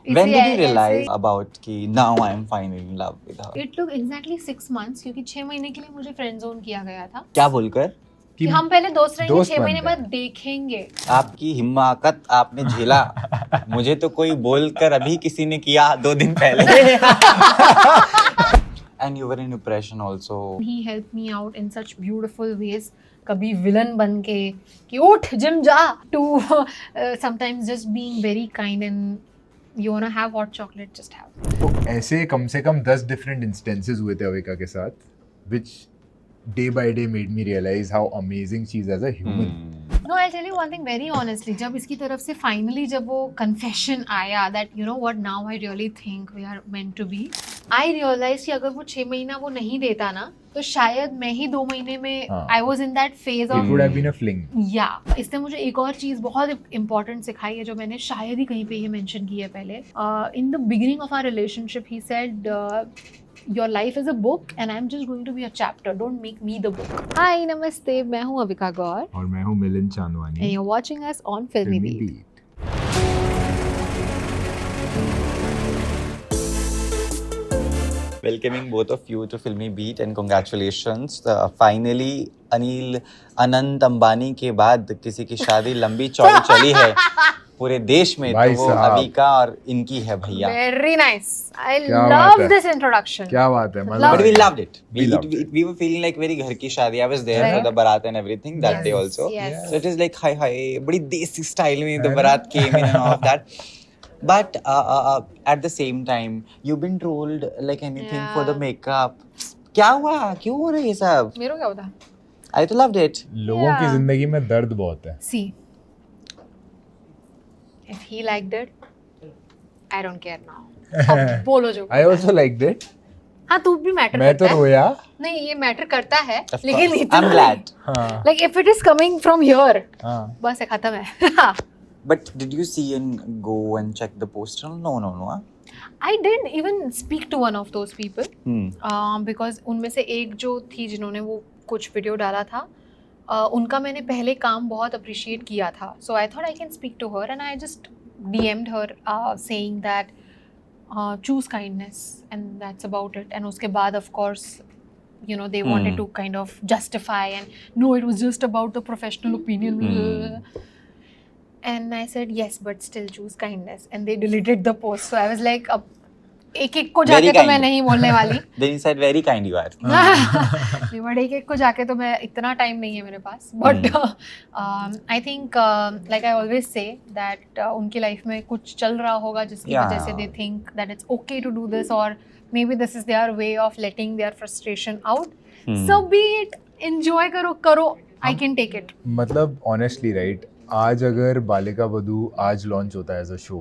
When did you realize about कि now I am finally in love with her? It took exactly 6 months क्योंकि 6 महीने के लिए मुझे फ्रेंड जोन किया गया था क्या बोलकर? कि हम पहले दोस्त रहेंगे, दोस्त 6 महीने बनते हैं। बाद देखेंगे। आपकी हिम्मत आपने झेला। मुझे तो कोई बोलकर अभी किसी ने किया 2 दिन पहले। And you were in depression also. He helped me out in such beautiful ways. कभी विलन बन के कि उठ जिम जा, to sometimes just being very kind and you wanna have hot chocolate, just have. तो ऐसे कम से कम 10 डिफरेंट इंस्टेंसेस हुए थे अविका के साथ, which day by day made me realize how amazing she is as a human. No, I'll tell you one thing very honestly. जब इसकी तरफ से finally जब वो confession आया that you know what, now I really think we are meant to be. I realized कि अगर वो 6 महीना वो नहीं देता ना, तो शायद मैं ही 2 महीने में हाँ. I was in that phase It of would have been a fling. इसने मुझे एक और चीज़ बहुत इम्पोर्टेंट सिखाई है जो मैंने शायद ही कहीं पे ये मेंशन की है पहले. In the beginning of our relationship he said your life is a book and I am just going to be a chapter, don't make me the book. Hi नमस्ते, मैं हूँ अविका गौर और मैं हूँ Milind and Chandwani. You are watching us on Filmy Filmy Beat. Beat. Welcoming both of you to Filmy Beat and congratulations. Finally, Anil Anant Ambani के बाद किसी की शादी लंबी चौड़ी चली है पूरे देश में, भाई तो वो साहब. अविका और इनकी है भैया. वेरी नाइस, आई क्या बात लव है. This introduction. क्या बात है, मजा Love But आ we गया. loved it. We loved it. We were feeling like very घर की शादी. I was there for Right. the barat and everything that Yes, day also. yes. So it is like hi hi, बड़ी देसी style में the है ना? barat came in and all of that. But at the same time, you've been trolled like anything for the Yeah. makeup. क्या हुआ? क्यों हो रहा है ये सब? मेरा क्या होता? I तो loved it. लोगों की Yeah. जिंदगी में दर्द बहुत है. See, if he liked it, I don't care now. अब बोलो जो. I also liked it. हाँ, तू भी मैटर मैं तो करता है. रोया. नहीं, ये मैटर करता है, Of लेकिन course. इतना I'm glad. हाँ. Like if it is coming from here, हाँ. बस है, खत्म है. But did you see and go and check the poster? No. Huh? I didn't even speak to one of those people Hmm. because उनमें से एक जो थी जिन्होंने वो कुछ वीडियो डाला था, उनका मैंने पहले काम बहुत अप्रिशिएट किया था. So I thought I can speak to her and I just DM'd her saying that choose kindness and that's about it. And उसके बाद of course you know they wanted to kind of justify and no, it was just about the professional opinion. And I said yes, but still choose kindness. And they deleted the post. So I was like, अब एक को Very जाके तो मैं kind. नहीं बोलने वाली. Then you said very kind you are. नहीं, but एक को जाके तो मैं इतना टाइम नहीं है मेरे पास. But I think like I always say that उनकी लाइफ में कुछ चल रहा होगा जिसकी Yeah. वजह से they think that it's okay to do this or maybe this is their way of letting their frustration out. So be it. Enjoy करो. I can take it. मतलब honestly right, आज अगर बालिका वधू आज लॉन्च होता है as a show,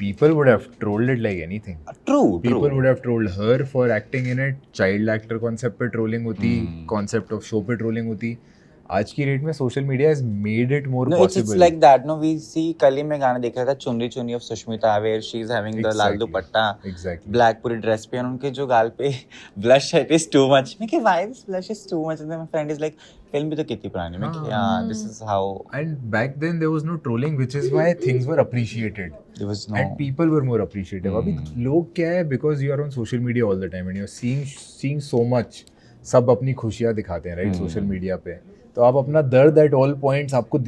people would have trolled it like anything. True. People would have trolled her for acting in it. Child actor concept पे trolling होती, concept of show पे trolling होती. आज की डेट में social media has made it more No, it's possible. like that. No, we see कल ही मैं गाना देख रहा था चुनरी चुनरी of Sushmita where she is having the Lal Exactly. Dupatta, Exactly. black पूरी ड्रेस पे, और उनके जो गाल पे blush है, it is too much. मैं कि why this blush is too much? And then my friend is like, film भी तो कितनी पुरानी है. मैं कि yeah, this is how And back then there was no trolling, which is why things were appreciated. there was no. And people were more appreciative. अभी लोग क्या है, because you are on social media all the time and you're seeing so much. सब अपनी खुशियाँ दिखाते हैं right social media पे, तो आप अपना दर्द एट ऑल पॉइंट्स आपको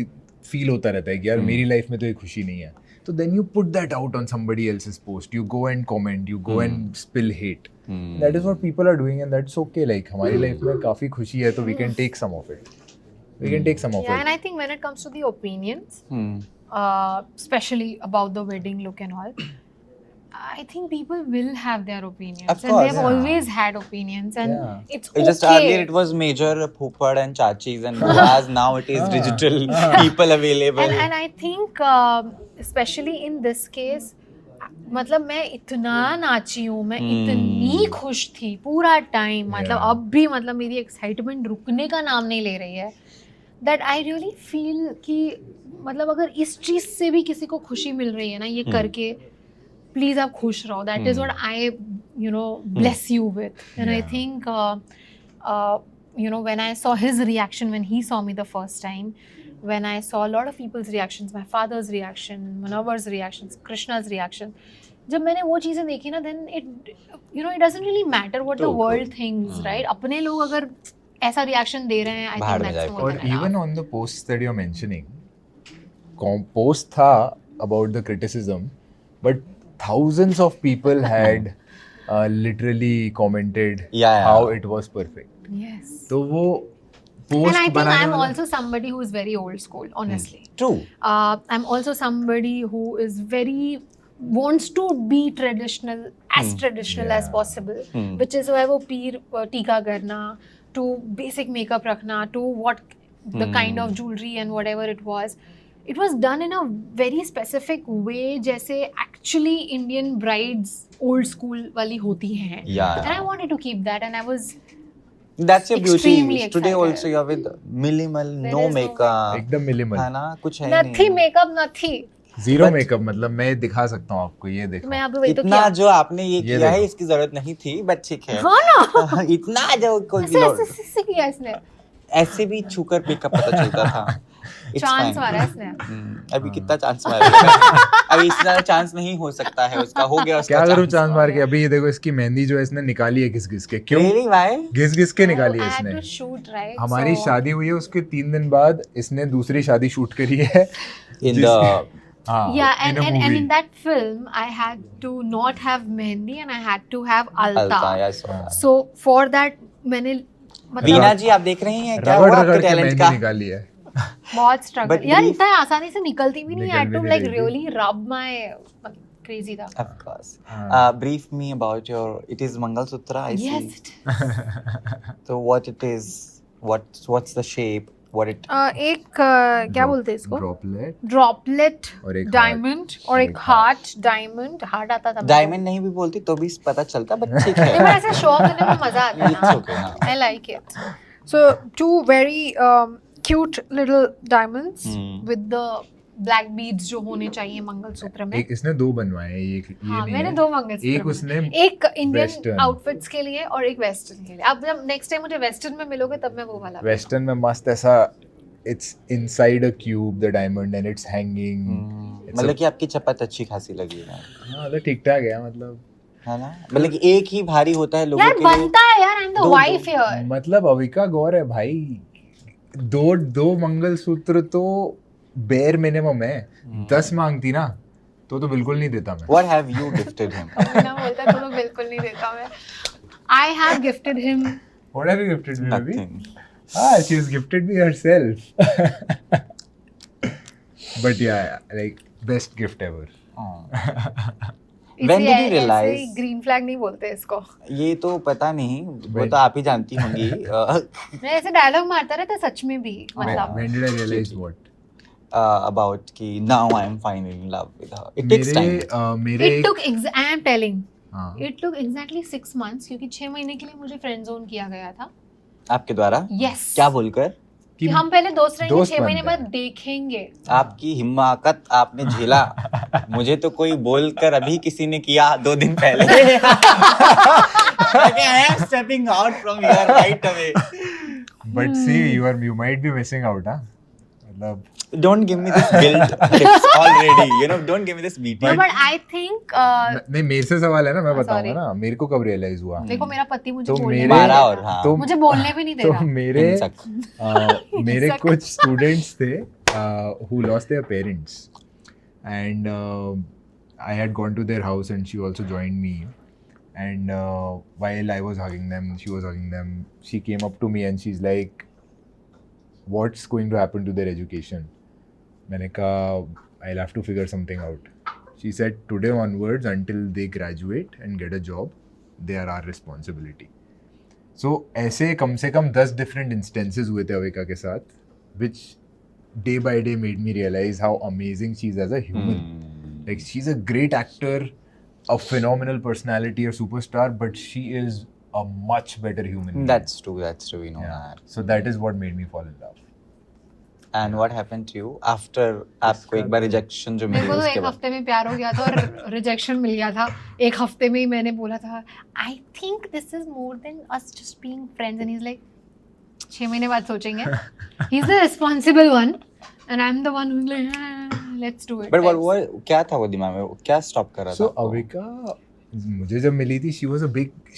फील होता रहता है कि यार मेरी लाइफ में तो ये खुशी नहीं है, तो then you put that out on somebody else's post, you go and comment, you go and spill hate. That is what people are doing and that's okay. Like हमारी लाइफ में काफी खुशी है तो we can take some of it. Yeah, and I think when it comes to the opinions, especially about the wedding look and all, I think people will have their opinions. Of And course, they've yeah. always had opinions. And Yeah. it's It just okay. earlier it was major Phupad and Chachis and Buas. Now it is digital people available. And I think especially in this case, मतलब मैं इतना नाची हूँ, मैं इतनी खुश थी पूरा टाइम, मतलब Yeah. अब भी मतलब मेरी एक्साइटमेंट रुकने का नाम नहीं ले रही है. दैट आई रियली फील कि मतलब अगर इस चीज़ से भी किसी को खुशी मिल रही है ना ये करके, प्लीज आप खुश रहो. That is what I bless you with. And I think when I saw his reaction when he saw me the first time, when I saw a lot of people's reactions, my father's reaction, Manohar's reactions, Krishna's reaction, जब मैंने वो चीज़ें देखी ना, then it doesn't really matter what the True, world true. thinks, right? अपने लोग अगर ऐसा reaction दे रहे हैं, I बाहर think में that's जाए more और than enough. even on the posts that you're mentioning, post था about the criticism, but thousands of people had literally commented Yeah. how it was perfect. Yes. तो वो And post I think बनाने I'm वाला also somebody who is very old school, honestly. True. I'm also somebody who is wants to be traditional, as traditional as Yeah. possible, which is why वो पीर टीका करना, to basic makeup रखना, to what the kind of jewelry and whatever it was done in a very specific way, जैसे actually Indian brides old school वाली होती हैं. Yeah. And I wanted to keep that, and I was That's your beauty. extremely Today excited. also you're with minimal, There no is no makeup. एकदम minimal. है ना, कुछ है ही nothing नहीं. makeup, nothing. Zero But- makeup, मतलब मैं दिखा सकता हूँ आपको, ये तो देखो. मैं यहाँ पे वही तो इतना किया. जो आपने ये किया है देखो. इसकी जरूरत नहीं थी, बट ठीक है. हाँ ना. इतना जो कोई ऐसे ऐसे ऐसे किया इसने. ऐसे भी छूकर पिकअप पता चलता था. It's chance fine. मारा इसने. अभी कितना चांस मारेगा? अभी इस तरह चांस नहीं हो सकता है उसका, हो गया उसका. क्या करूँ चांस मार के? अभी ये देखो, इसकी मेहंदी जो है इसने निकाली है घिस घिस के. क्यों? Really, why? घिस घिस के निकाली है I had इसने. to shoot, right? हमारी So- शादी हुई है, उसके 3 दिन बाद इसने दूसरी शादी शूट करी है. In the हाँ, Yeah, in a and movie. in that film, I had to not have mehendi and I had to have alta. Alta, yes. So for that, मैंने वीना मतलब जी आप देख रही हैं क्या रगड़ हुआ रगड़ आपके के टैलेंट मेहंदी का? निकाली है. बहुत struggle. But यार brief- इतना आसानी से निकलती भी नहीं. I had निकल to भी like नहीं रही really rub my crazy था. Of course. हाँ. Brief me about your. It is Mangalsutra. I Yes. see. it is. So what it is? What's the shape? What it? एक क्या बोलते हैं इसको? ड्रॉपलेट ड्रॉपलेट और एक डायमंड और एक हार्ट. डायमंड हार्ट आता था. डायमंड नहीं भी बोलती तो भी पता चलता, बट ठीक नहीं, है. मैं ऐसे शो करने में मजा आता है It's ना. okay now. I like it. So two very cute little diamonds with the black beads जो होने चाहिए मंगलसूत्र में. एक इसने 2 बनवाए हैं, ये हाँ, नहीं मैंने है. 2 मंगलसूत्र एक बनवाए. उसने एक इंडियन western. आउटफिट्स के लिए और एक वेस्टर्न के लिए. अब जब नेक्स्ट टाइम मुझे वेस्टर्न में मिलोगे तब मैं वो वाला वेस्टर्न में मस्त ऐसा, it's inside a cube the diamond and it's hanging. मतलब कि आपकी चपात अच्छी खासी लगी है, हाँ, मतलब ठीक ठाक है, मतलब है ना? मतलब कि एक ही भारी होता है लोगों यार के लिए. बनता है यार. आई एम द दो- वाइफ हियर. मतलब अविका गौर है भाई. दो मंगलसूत्र तो बेयर मिनिमम है. 10 मांगती ना तो बिल्कुल नहीं देता मैं. What have you gifted him? बिना बोलता तो बिल्कुल नहीं देता मैं. I have gifted him. What have you gifted me, baby? Nothing. She has gifted me herself. But yeah, like best gift ever. When did you realize? Green flag नहीं बोलते इसको. ये तो पता नहीं, वो When- तो आप ही जानती होंगी. मैं ऐसे डायलॉग मारता रहता सच में भी. मतलब When did I realize what? About कि now I am finally in love with her. It takes time. मेरे it took I am telling. हाँ. It took exactly 6 months क्योंकि 6 महीने के लिए मुझे फ्रेंड जोन किया गया था. आपके द्वारा? Yes. क्या बोलकर? कि हम पहले दोस्त रहेंगे, दोस्त 6 महीने बनते बाद देखेंगे. आपकी हिम्मत आपने झेला. मुझे तो कोई बोलकर अभी किसी ने किया 2 दिन पहले. I am stepping out from here right away. But see, you might be missing out, हाँ. मतलब Don't give me this guilt tips already. You know, don't give me this No, beating. but I think नहीं, मेरे से सवाल है ना, मैं हाँ, बताऊंगा sorry. ना. मेरे को कब रियलाइज हुआ? देखो मेरा पति मुझे तो बोलने मेरे- भी नहीं मारा देता. और हाँ. तो मुझे बोलने भी नहीं दे तो रहा. मेरे हिंसक. मेरे हिंसक. कुछ स्टूडेंट्स थे who lost their parents, and I had gone to their house and she also joined me, and while I was hugging them, she was hugging them. She came up to me and she's like, what's going to happen to their education? मैंने कहा, I'll have to figure something out. She said, today onwards until they graduate and get a job, they are our responsibility. So ऐसे कम से कम 10 different instances हुए थे अविका के साथ, which day by day made me realize how amazing she is as a human. Like, she's a great actor, a phenomenal personality, a superstar, but she is a much better human being. That's true. We know Yeah. that. So that is what made me fall in love. And what happened to you after आपको एक बार rejection जो मेरे मिली को तो उसके एक बाद? हफ्ते में प्यार हो गया था और रिजेक्शन मिल गया था. एक हफ्ते में ही मैंने बोला था I think this is more than us just being friends. And he is like 6 महीने बाद सोचेंगे. He is the responsible one. and I'm the one who's like, let's do it. But types. what क्या था वो दिमाग में, क्या stop कर रहा So था आपको? Avika, मुझे जब मिली थी,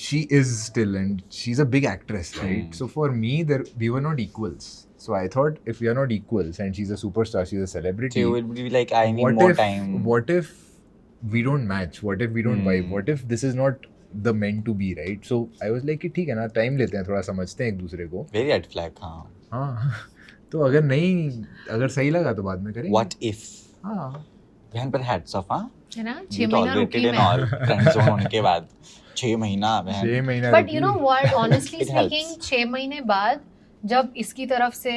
she is still, and she's a big actress, right? So for me, we were not equals. So I thought, if we are not equals and she's a superstar, she's a So celebrity, you would be like, I need what more if, time. What if we don't match? What if we don't vibe? What if this is not the meant to be, right? So I was like कि ठीक है ना, time लेते हैं, थोड़ा समझते हैं एक दूसरे को. Very red flag, हाँ. हाँ. तो अगर सही लगा तो बाद में करेंगे. What if? हाँ. बहन पर hats off, हाँ. है ना, You 6 महीना रुकी tolerated and मैं. all, friend zone होने के बाद 6 महीना बहन. 6 महीना But रुकी. you know what, honestly It helps. speaking, 6 महीने बाद जब इसकी तरफ से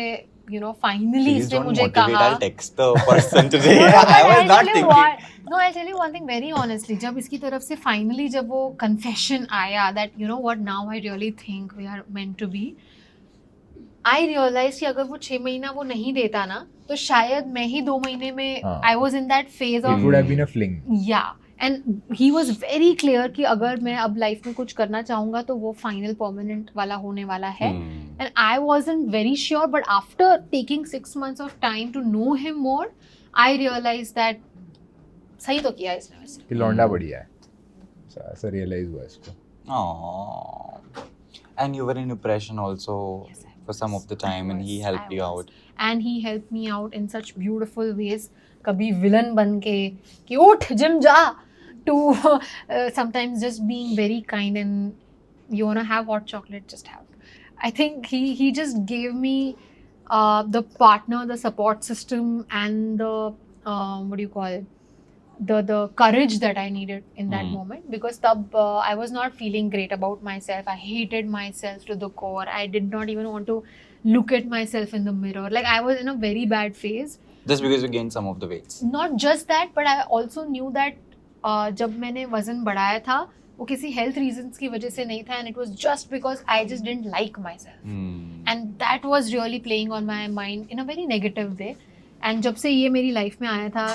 finally Please इसने don't मुझे motivate. कहा. I'll text the person today. No, but I was I'll not tell you thinking. what- No, I'll tell you one thing very honestly. जब इसकी तरफ से finally जब वो confession आया that you know what, now I really think we are meant to be. I realized कि अगर वो 6 महीना वो नहीं देता ना, तो शायद मैं ही 2 महीने में हाँ. I was in that phase It of would have been a fling. yeah. And he was very clear कि अगर मैं अब लाइफ में कुछ करना चाहूँगा तो वो फाइनल परमानेंट वाला होने वाला है. And I wasn't very sure, but after taking 6 months of time to know him more, I realized that सही तो किया इसने वैसे. कि लौंडा बढ़िया है. ऐसा रियलाइज हुआ इसको. Aww. And you were in depression also Yes, I for some of the time, and he helped you out. And he helped me out in such beautiful ways. कभी विलन बन के कि उठ जिम जा, to sometimes just being very kind and you wanna have hot chocolate, just have. I think he just gave me the partner, the support system, and the what do you call it? The courage that I needed in that moment, because tab I was not feeling great about myself. I hated myself to the core. I did not even want to look at myself in the mirror. Like I was in a very bad phase. Just because you gained some of the weights. Not just that, but I also knew that जब मैंने वजन बढ़ाया था वो किसी health reasons की वजह से नहीं था, and it was just because I just didn't like myself. And that was really playing on my mind in a very negative way. And जब से ये मेरी लाइफ में आया था,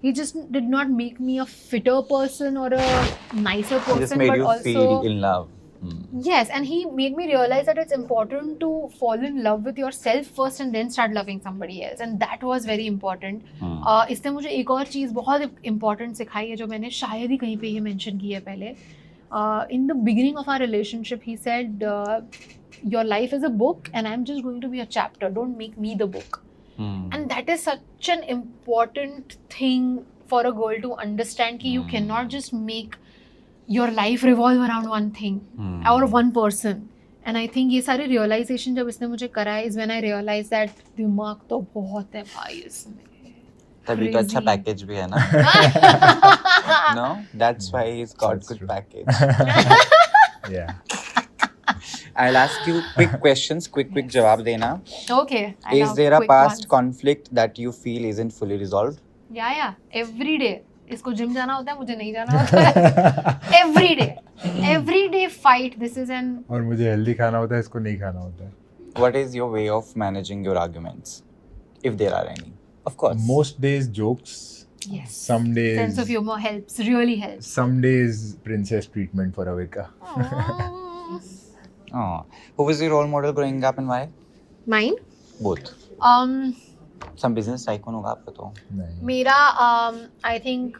he just did not make me a fitter person or a nicer He just person, made but you also feel in love. yes, and he made me realize that it's important to fall in love with yourself first and then start loving somebody else, and that was very important. इसने मुझे एक और चीज़ बहुत important सिखाई है जो मैंने शायद ही कहीं पे ये mention की है पहले. In the beginning of our relationship, he said, "Your life is a book, and I'm just going to be a chapter. Don't make me the book." And that is such an important thing for a girl to understand कि you cannot just make your life revolve around one thing or one person. And I think ये सारे realization जब इसने मुझे कराए is when I realized that दिमाग तो बहुत है भाई इसमें. तभी तो अच्छा Crazy. पैकेज भी है ना. No, that's why he's got That's good true. package. Yeah. I'll ask you quick questions, quick jawab dena. Okay. I Is love there a quick past ones. conflict that you feel isn't fully resolved? Yeah. Every day. इसको gym जाना होता है, मुझे नहीं जाना होता है. Every day fight. This is an और मुझे हेल्दी खाना होता है, इसको नहीं खाना होता है. What is your way of managing your arguments, if there are any? Of course. Most days jokes. yes. Some days. Sense of humor helps. Really helps. Some days princess treatment for Avika. Aww. Oh. Who was your role model growing up and why? Mine. Both. Some business tycoon होगा आपका तो. नहीं. Mera, I think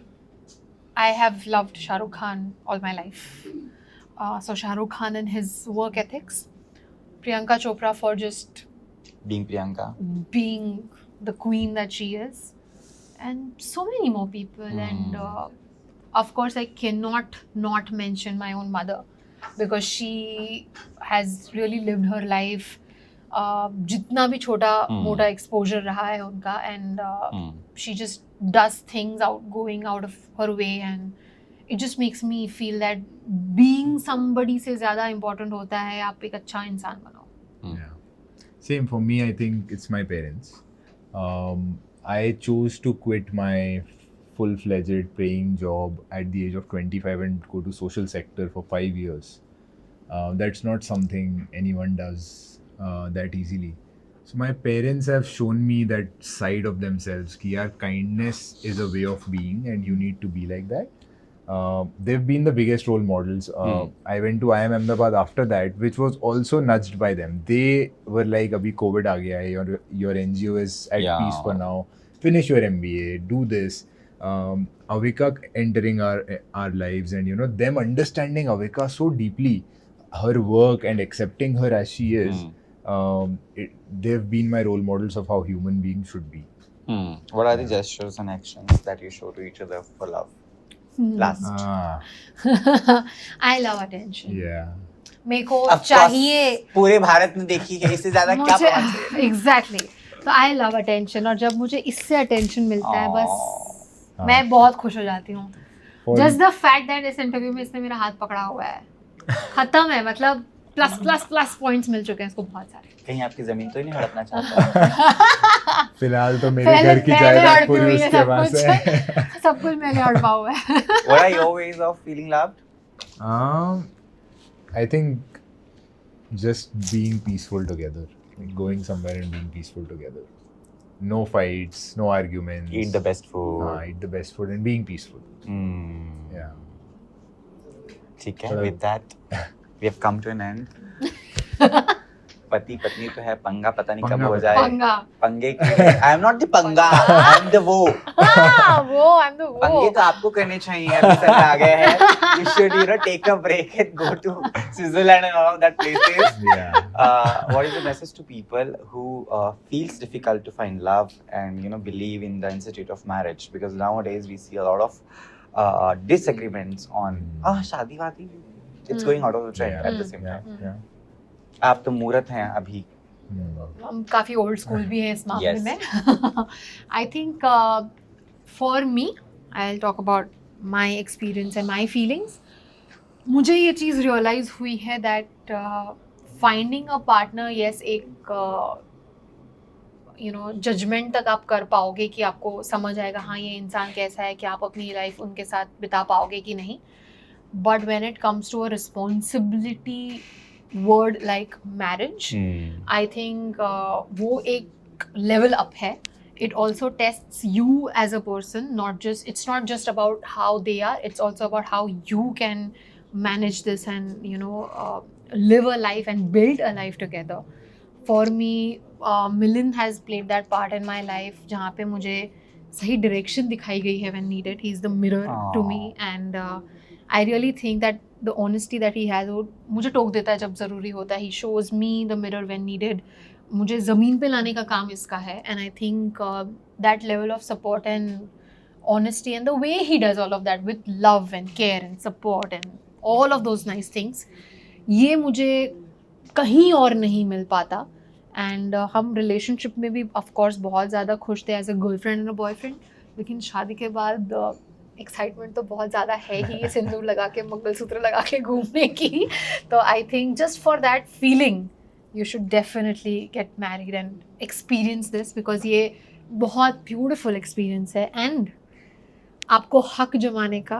I have loved Shah Rukh Khan all my life. So Shah Rukh Khan and his work ethics. Priyanka Chopra for just Being Priyanka. being the queen that she is. And so many more people. And of course, I cannot not mention my own mother. Because she has really lived her life. जितना भी छोटा मोटा exposure रहा है उनका, and she just does things going out of her way, and it just makes me feel that being somebody से ज़्यादा important होता है आप एक अच्छा इंसान बनाओ. Yeah. Same for me, I think it's my parents. I chose to quit my full-fledged paying job at the age of 25 and go to social sector for 5 years. That's not something anyone does that easily. So my parents have shown me that side of themselves कि यार kindness is a way of being and you need to be like that. they've been the biggest role models. I went to IIM Ahmedabad after that, which was also nudged by them. They were like, "Abhi COVID aa gaya hai, your NGO is at Yeah. peace for now. Finish your MBA, do this." Avika entering our lives, and them understanding Avika so deeply, her work and accepting her as she is. They've been my role models of how human beings should be. What are the gestures and actions that you show to each other for love? Last. I love attention. Yeah. मेरे को Of course, चाहिए पूरे भारत में देखी है, इससे ज्यादा क्या मुझे पाना चाहिए? एग्जैक्टली तो आई लव अटेंशन और जब मुझे इससे अटेंशन मिलता है बस हाँ. मैं बहुत खुश हो जाती हूँ For- just the fact that इस इंटरव्यू में इसने मेरा हाथ पकड़ा हुआ है खत्म है मतलब प्लस प्लस प्लस पॉइंट्स मिल चुके हैं इसको बहुत सारे कहीं आपकी जमीन तो ही नहीं हड़पना चाहता? फिलहाल तो मेरे पहले घर की मैंने जायदाद हड़पी पूरी हुई है उसके सब पास कुछ है. सब कुछ मैंने हड़पा हुआ है What are your ways of feeling loved? I think just being peaceful together, like going somewhere and being peaceful together. No fights, no arguments. Eat the best food. Eat the best food and being peaceful. Yeah. ठीक है. Well- With that, we have come to an end. पति पत्नी तो है, पंगा पता नहीं कब पंगा हो पता- जाए. पंगा पंगे की आई एम नॉट द पंगा, आई एम द वो. हाँ, वो आई एम द पंगे वो तो आपको करने चाहिए. अभी समय आ गया है. You should take a break and go to Switzerland and all of that places. Yeah. What is the message to people who feels difficult to find love and believe in the institute of marriage? Because nowadays we see a lot of disagreements on शादी वादी. It's going out of the trend at the same time. Yeah. आप तो मूर्त हैं अभी. हम काफी old school भी हैं इस मामले Yes. में I think for me I will talk about my experience and my feelings मुझे ये चीज़ रियलाइज हुई है that finding a partner yes एक जजमेंट तक आप कर पाओगे कि आपको समझ आएगा हाँ ये इंसान कैसा है कि आप अपनी लाइफ उनके साथ बिता पाओगे कि नहीं but when it comes to a responsibility word like marriage I think वो एक level up है. It also tests you as a person, it's not just about how they are, it's also about how you can manage this and live a life and build a life together. For me, Milind has played that part in my life जहाँ पे मुझे सही direction दिखाई गई है when needed. He's the mirror to me and I really think that the honesty that he has वो मुझे टोक देता है जब ज़रूरी होता है. He shows me the mirror when needed. मुझे ज़मीन पे लाने का काम इसका है and I think that level of support and honesty and the way he does all of that with love and care and support and all of those nice things ये मुझे कहीं और नहीं मिल पाता एंड हम रिलेशनशिप में भी of course बहुत ज़्यादा खुश थे as a girlfriend and a boyfriend लेकिन शादी के बाद एक्साइटमेंट तो बहुत ज़्यादा है ही सिंदूर लगा के मंगलसूत्र लगा के घूमने की तो I think just for that feeling you should definitely get married and experience this because ये बहुत ब्यूटीफुल एक्सपीरियंस है एंड आपको हक जमाने का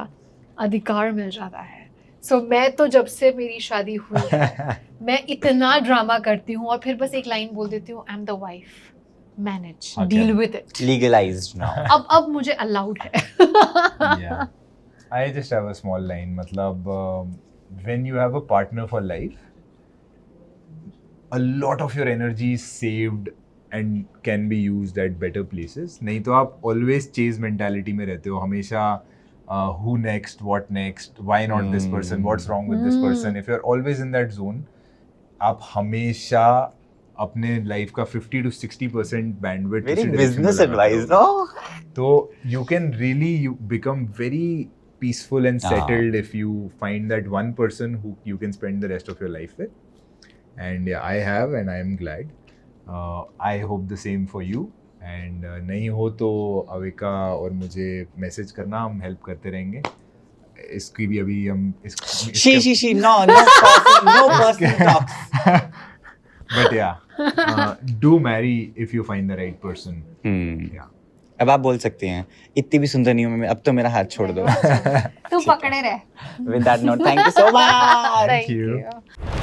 अधिकार मिल जाता है सो मैं तो जब से मेरी शादी हुई है मैं इतना ड्रामा करती हूँ और फिर बस एक लाइन बोल देती हूँ I am the wife manage deal with it Legalized now. अब मुझे अलाउड है Yeah. I just have a small line. मतलब when you have a partner for life, a lot of your energy is saved and can be used at better places. नहीं तो आप always chase mentality में रहते हो हमेशा who next, what next, why not this person, what's wrong with this person. If you're always in that zone, आप हमेशा अपने लाइफ का 50 to 60% bandwidth Very उसी direction में business लगाते advice, हो. no? So you can really become very peaceful and settled if you find that one person who you can spend the rest of your life with. And yeah, I have and I am glad. I hope the same for you. And नहीं हो तो अविका और मुझे message करना हम help करते रहेंगे इसकी भी अभी हम She, no personal talks. But yeah, do marry if you find the right person. Yeah. अब आप बोल सकते हैं इतनी भी सुंदर नहीं हूँ मैं अब तो मेरा हाथ छोड़ दो. तू पकड़े रहे With that note, thank you so much. Thank you. you.